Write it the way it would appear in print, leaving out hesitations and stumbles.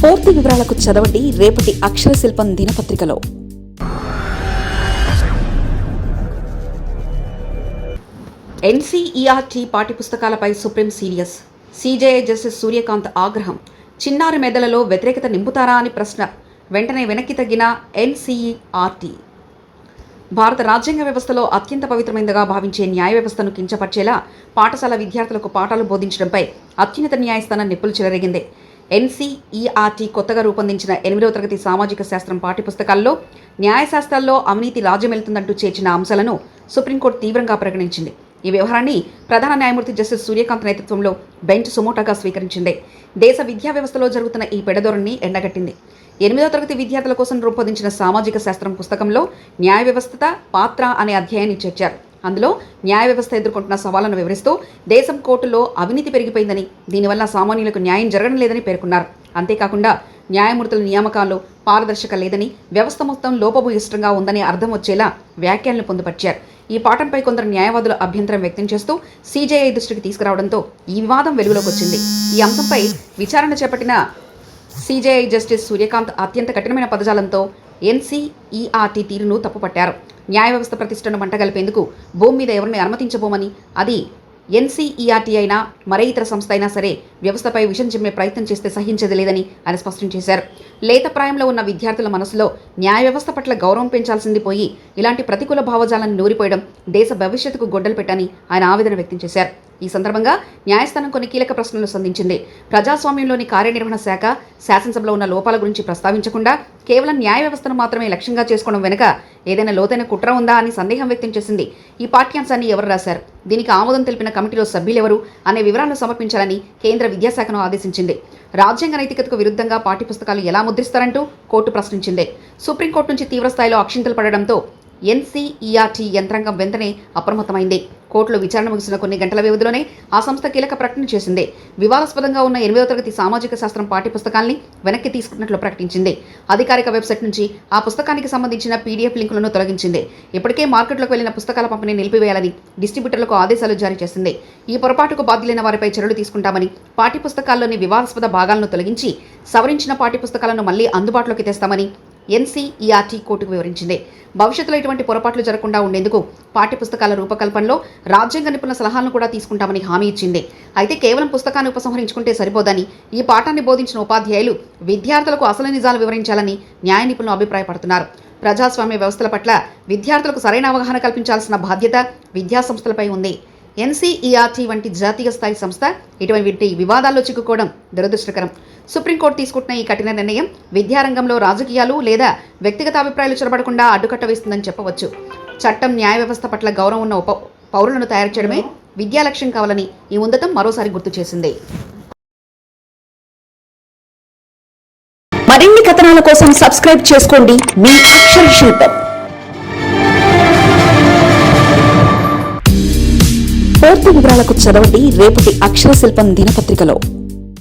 పూర్తి వివరాలకు చదవండి రేపటి అక్షర శిల్పం దినపత్రికలో. ఎన్సీఈఆర్టీ పాఠ్యపుస్తకాలపై supreme serious. CJI justice Surya Kant ఆగ్రహం. చిన్నారి మెదళ్లలో వ్యతిరేకత నింపుతారా అని ప్రశ్న. వెంటనే వెనక్కి తగ్గిన ఎన్సీఈఆర్టీ. భారత రాజ్యాంగ వ్యవస్థలో అత్యంత పవిత్రమైనదిగా భావించే న్యాయ వ్యవస్థను కించపరిచేలా పాఠశాల విద్యార్థులకు పాఠాలు బోధించడంపై అత్యున్నత న్యాయస్థానం నిప్పులు చెలరేగింది. ఎన్సీఈఆర్టీ కొత్తగా రూపొందించిన 8వ తరగతి సామాజిక శాస్త్రం పాఠ్యపుస్తకాల్లో న్యాయశాస్త్రాల్లో అవినీతి రాజ్యమెళ్తుందంటూ చేర్చిన అంశాలను సుప్రీంకోర్టు తీవ్రంగా పరిగణించింది. ఈ వ్యవహారాన్ని ప్రధాన న్యాయమూర్తి జస్టిస్ సూర్యకాంత్ నేతృత్వంలో బెంచ్ సుమోటాగా స్వీకరించింది. దేశ విద్యా వ్యవస్థలో జరుగుతున్న ఈ పెడధోరణిని ఎండగట్టింది. 8వ తరగతి విద్యార్థుల కోసం రూపొందించిన సామాజిక శాస్త్రం పుస్తకంలో న్యాయ వ్యవస్థ పాత్ర అనే అధ్యాయాన్ని చేర్చారు. అందులో న్యాయ వ్యవస్థ ఎదుర్కొంటున్న సవాళ్లను వివరిస్తూ దేశం కోర్టులో అవినీతి పెరిగిపోయిందని, దీనివల్ల సామాన్యులకు న్యాయం జరగడం లేదని పేర్కొన్నారు. అంతేకాకుండా న్యాయమూర్తుల నియామకాల్లో పారదర్శక లేదని, వ్యవస్థ మొత్తం లోపభూయిష్టంగా ఉందని అర్థం వచ్చేలా వ్యాఖ్యలను పొందుపరిచారు. ఈ పాఠంపై కొందరు న్యాయవాదులు అభ్యంతరం వ్యక్తం చేస్తూ సీజేఐ దృష్టికి తీసుకురావడంతో ఈ వివాదం వెలుగులోకి వచ్చింది. ఈ అంశంపై విచారణ చేపట్టిన సీజేఐ జస్టిస్ సూర్యకాంత్ అత్యంత కఠినమైన పదజాలంతో ఎన్సీఈఆర్టీ తీరును తప్పుపట్టారు. న్యాయ వ్యవస్థ ప్రతిష్టను మంటగలిపేందుకు భూమి మీద ఎవరిని అనుమతించబోమని, అది ఎన్సీఈఆర్టీ అయినా మరే ఇతర సంస్థ అయినా సరే వ్యవస్థపై విషం చిమ్మే ప్రయత్నం చేస్తే సహించేది లేదని ఆయన స్పష్టం చేశారు. లేత ప్రాయంలో ఉన్న విద్యార్థుల మనసులో న్యాయ వ్యవస్థ పట్ల గౌరవం పెంచాల్సింది పోయి ఇలాంటి ప్రతికూల భావజాలను నూరిపోయడం దేశ భవిష్యత్తుకు గొడ్డలు పెట్టని ఆయన ఆవేదన వ్యక్తం చేశారు. ఈ సందర్భంగా న్యాయస్థానం కొన్ని కీలక ప్రశ్నలు సంధించింది. ప్రజాస్వామ్యంలోని కార్యనిర్వహణ శాఖ శాసనసభలో ఉన్న లోపాల గురించి ప్రస్తావించకుండా కేవలం న్యాయ వ్యవస్థను మాత్రమే లక్ష్యంగా చేసుకోవడం వెనుక ఏదైనా లోతైన కుట్ర ఉందా అని సందేహం వ్యక్తం చేసింది. ఈ పాఠ్యాంశాన్ని ఎవరు రాశారు, దీనికి ఆమోదం తెలిపిన కమిటీలో సభ్యులెవరు అనే వివరాలను సమర్పించాలని కేంద్ర విద్యాశాఖను ఆదేశించింది. రాజ్యాంగ నైతికతకు విరుద్ధంగా పాఠ్యపుస్తకాలు ఎలా ముద్రిస్తారంటూ కోర్టు ప్రశ్నించింది. సుప్రీంకోర్టు నుంచి తీవ్రస్థాయిలో అక్షింతలు పడడంతో ఎన్సీఈఆర్టీ యంత్రాంగం వెంటనే అప్రమత్తమైంది. కోర్టులో విచారణ ముగిసిన కొన్ని గంటల వ్యవధిలోనే ఆ సంస్థ కీలక ప్రకటన చేసింది. వివాదాస్పదంగా ఉన్న 8వ తరగతి సామాజిక శాస్త్రం పాఠ్యపుస్తకాల్ని వెనక్కి తీసుకున్నట్లు ప్రకటించింది. అధికారిక వెబ్సైట్ నుంచి ఆ పుస్తకానికి సంబంధించిన పీడీఎఫ్ లింకులను తొలగించింది. ఇప్పటికే మార్కెట్లోకి వెళ్లిన పుస్తకాల పంపిణీ నిలిపివేయాలని డిస్ట్రిబ్యూటర్లకు ఆదేశాలు జారీ చేసింది. ఈ పొరపాటుకు బాధ్యులైన వారిపై చర్యలు తీసుకుంటామని, పాఠ్యపుస్తకాల్లోని వివాదాస్పద భాగాలను తొలగించి సవరించిన పాఠ్యపుస్తకాలను మళ్లీ అందుబాటులోకి తెస్తామని ఎన్సీఈఆర్టీ కోర్టుకు వివరించింది. భవిష్యత్తులో ఇటువంటి పొరపాట్లు జరగకుండా ఉండేందుకు పాఠ్యపుస్తకాల రూపకల్పనలో రాజ్యాంగ నిపుణుల సలహాలను కూడా తీసుకుంటామని హామీ ఇచ్చింది. అయితే కేవలం పుస్తకాన్ని ఉపసంహరించుకుంటే సరిపోదని, ఈ పాఠాన్ని బోధించిన ఉపాధ్యాయులు విద్యార్థులకు అసలు నిజాలు వివరించాలని న్యాయ నిపుణులు అభిప్రాయపడుతున్నారు. ప్రజాస్వామ్య వ్యవస్థల పట్ల విద్యార్థులకు సరైన అవగాహన కల్పించాల్సిన బాధ్యత విద్యాసంస్థలపై ఉంది. ఎన్సీఈఆర్టీ వంటి జాతీయ స్థాయి సంస్థ ఇటువంటి వివాదాల్లో చిక్కుకోవడం దురదృష్టకరం. సుప్రీంకోర్టు తీసుకుంటున్న ఈ కఠిన నిర్ణయం విద్యారంగంలో రాజకీయాలు లేదా వ్యక్తిగత అభిప్రాయాలు చొరబడకుండా అడ్డుకట్ట వేస్తుందని చెప్పవచ్చు. చట్టం, న్యాయ వ్యవస్థ పట్ల గౌరవం ఉన్న పౌరులను తయారు చేయడమే విద్యా లక్ష్యం కావాలని ఈ ఉన్నతం మరోసారి గుర్తు చేసింది. మరిన్ని కథనాల కోసం సబ్స్క్రైబ్ చేసుకోండి మీ అక్షర శిల్పం. పూర్తి వివరాలకు చదవండి రేపటి అక్షర శిల్పం దినపత్రికలో.